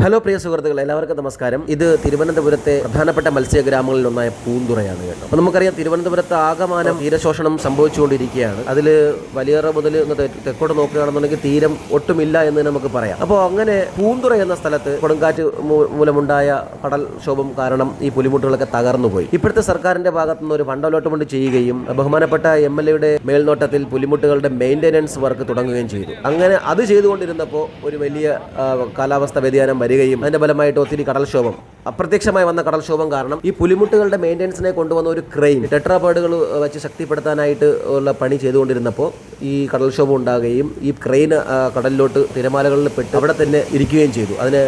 Hello പ്രിയ സുഹൃത്തുക്കളെ, എല്ലാവർക്കും നമസ്കാരം. ഇത് തിരുവനന്തപുരത്തെ പ്രധാനപ്പെട്ട മത്സ്യഗ്രാമങ്ങളിലൊന്നായ പൂന്തുറയാണ് കേട്ടോ. അപ്പോൾ നമുക്കറിയാം, തിരുവനന്തപുരത്ത് ആകമാനം തീരശോഷണം സംഭവിച്ചുകൊണ്ടിരിക്കുകയാണ്. അതിൽ വലിയറ മുതൽ തെക്കോട്ട് നോക്കുകയാണെന്നുണ്ടെങ്കിൽ തീരം ഒട്ടുമില്ല എന്ന് നമുക്ക് പറയാം. അപ്പോൾ അങ്ങനെ പൂന്തുറ എന്ന സ്ഥലത്ത് കൊടുങ്കാറ്റ് മൂലമുണ്ടായ കടൽക്ഷോഭം കാരണം ഈ പുലിമുട്ടുകളൊക്കെ തകർന്നുപോയി. ഇപ്പോഴത്തെ സർക്കാരിന്റെ ഭാഗത്തു നിന്ന് ഒരു ഫണ്ട് അലോട്ട്മെന്റ് ചെയ്യുകയും ബഹുമാനപ്പെട്ട MLA മേൽനോട്ടത്തിൽ പുലിമുട്ടുകളുടെ മെയിൻ്റെനൻസ് വർക്ക് തുടങ്ങുകയും ചെയ്തു. അങ്ങനെ അത് ചെയ്തുകൊണ്ടിരുന്നപ്പോൾ ഒരു വലിയ കാലാവസ്ഥ വ്യതിയാനം വരികയും അതിന്റെ ഫലമായിട്ട് ഒത്തിരി കടൽക്ഷോഭം, അപ്രത്യക്ഷമായി വന്ന കടൽക്ഷോഭം കാരണം ഈ പുലിമുട്ടുകളുടെ മെയിൻ്റെനൻസിനെ കൊണ്ടുവന്ന ഒരു ക്രെയിൻ ടെട്രാപോഡുകൾ വെച്ച് ശക്തിപ്പെടുത്താനായിട്ട് ഉള്ള പണി ചെയ്തുകൊണ്ടിരുന്നപ്പോൾ ഈ കടൽക്ഷോഭം ഉണ്ടാകുകയും ഈ ക്രെയിൻ കടലിലോട്ട് തിരമാലകളിൽ പെട്ട് അവിടെ തന്നെ ഇരിക്കുകയും ചെയ്തു. അതിനെ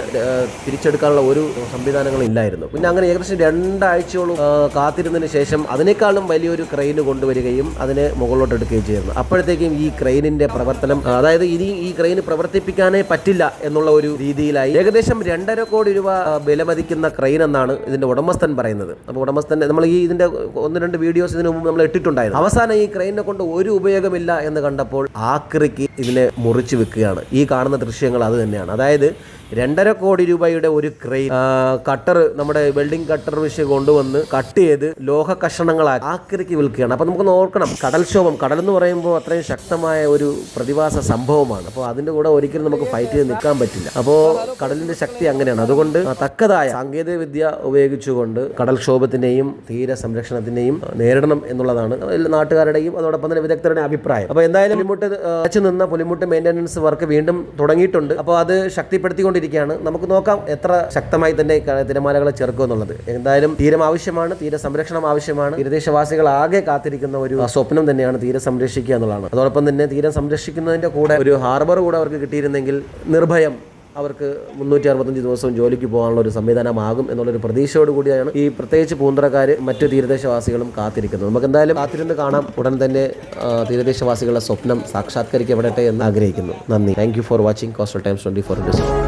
തിരിച്ചെടുക്കാനുള്ള ഒരു സംവിധാനങ്ങളും ഇല്ലായിരുന്നു. പിന്നെ അങ്ങനെ ഏകദേശം 2 ആഴ്ചയോളം കാത്തിരുന്നതിന് ശേഷം അതിനേക്കാളും വലിയൊരു ക്രെയിൻ കൊണ്ടുവരികയും അതിനെ മുകളിലോട്ട് എടുക്കുകയും ചെയ്യുന്നു. അപ്പോഴത്തേക്കും ഈ ക്രെയിനിന്റെ പ്രവർത്തനം, അതായത് ഇനി ഈ ക്രെയിൻ പ്രവർത്തിപ്പിക്കാനേ പറ്റില്ല എന്നുള്ള ഒരു രീതിയിലായി. ഏകദേശം 2.5 കോടി രൂപ വിലമതിക്കുന്ന ക്രെയിൻ എന്നാണ് ഇതിന്റെ ഉടമസ്ഥൻ പറയുന്നത്. അപ്പോൾ ഉടമസ്ഥൻ നമ്മൾ ഇതിന്റെ 1-2 വീഡിയോസ് ഇതിനു മുമ്പ് നമ്മൾ ഇട്ടിട്ടുണ്ടായിരുന്നു. അവസാനം ഈ ക്രെയിനിനെ കൊണ്ട് ഒരു ഉപയോഗമില്ല എന്ന് കണ്ടപ്പോൾ ആക്രിക്ക് ഇതിനെ മുറിച്ചു വെക്കുകയാണ്. ഈ കാണുന്ന ദൃശ്യങ്ങൾ അത് തന്നെയാണ്. അതായത് 2.5 കോടി രൂപയുടെ ഒരു ക്രെയിൻ കട്ടർ, നമ്മുടെ വെൽഡിംഗ് കട്ടർ വെച്ച് കൊണ്ടുവന്ന് കട്ട് ചെയ്ത് ലോഹ കഷണങ്ങളാക്കി ആക്രിക്ക് വിൽക്കുകയാണ്. അപ്പോൾ നമുക്ക് നോക്കണം, കടൽക്ഷോഭം, കടൽ എന്ന് പറയുമ്പോൾ അത്രയും ശക്തമായ ഒരു പ്രതിഭാസ സംഭവമാണ്. അപ്പോൾ അതിൻ്റെ കൂടെ ഒരിക്കലും നമുക്ക് ഫൈറ്റ് ചെയ്ത് നിൽക്കാൻ പറ്റില്ല. അപ്പോൾ കടലിന്റെ ശക്തി അങ്ങനെയാണ്. അതുകൊണ്ട് തക്കതായ സാങ്കേതിക വിദ്യ ഉപയോഗിച്ചുകൊണ്ട് കടൽക്ഷോഭത്തിനെയും തീര സംരക്ഷണത്തിനെയും നേരിടണം എന്നുള്ളതാണ് നാട്ടുകാരുടെയും അതോടൊപ്പം തന്നെ വിദഗ്ധരുടെയും അഭിപ്രായം. അപ്പോൾ എന്തായാലും പുലിമുട്ട് വെച്ച് നിന്ന പുലിമുട്ട് മെയിൻ്റെനൻസ് വർക്ക് വീണ്ടും തുടങ്ങിയിട്ടുണ്ട്. അപ്പോൾ അത് ശക്തിപ്പെടുത്തിക്കൊണ്ട് ിരിക്കുകയാണ്. നമുക്ക് നോക്കാം എത്ര ശക്തമായി തന്നെ തിരമാലകളെ ചെറുക്കും എന്നുള്ളത്. എന്തായാലും തീരം ആവശ്യമാണ്, തീര സംരക്ഷണം ആവശ്യമാണ്. തീരദേശവാസികൾ ആകെ കാത്തിരിക്കുന്ന ഒരു സ്വപ്നം തന്നെയാണ് തീരം സംരക്ഷിക്കുക എന്നുള്ളതാണ്. അതോടൊപ്പം തന്നെ തീരം സംരക്ഷിക്കുന്നതിന്റെ കൂടെ ഒരു ഹാർബർ കൂടെ അവർക്ക് കിട്ടിയിരുന്നെങ്കിൽ നിർഭയം അവർക്ക് 365 ദിവസവും ജോലിക്ക് പോകാനുള്ള ഒരു സംവിധാനമാകും എന്നുള്ളൊരു പ്രതീക്ഷയോട് കൂടിയാണ് ഈ പ്രത്യേകിച്ച് പൂന്തറക്കാർ മറ്റ് തീരദേശവാസികളും കാത്തിരിക്കുന്നത്. നമുക്ക് എന്തായാലും കാത്തിരുന്ന് കാണാം. ഉടൻ തന്നെ തീരദേശവാസികളുടെ സ്വപ്നം സാക്ഷാത്കരിക്കപ്പെടട്ടെ എന്ന് ആഗ്രഹിക്കുന്നു. നന്ദി. Thank you for watching coastal times 24.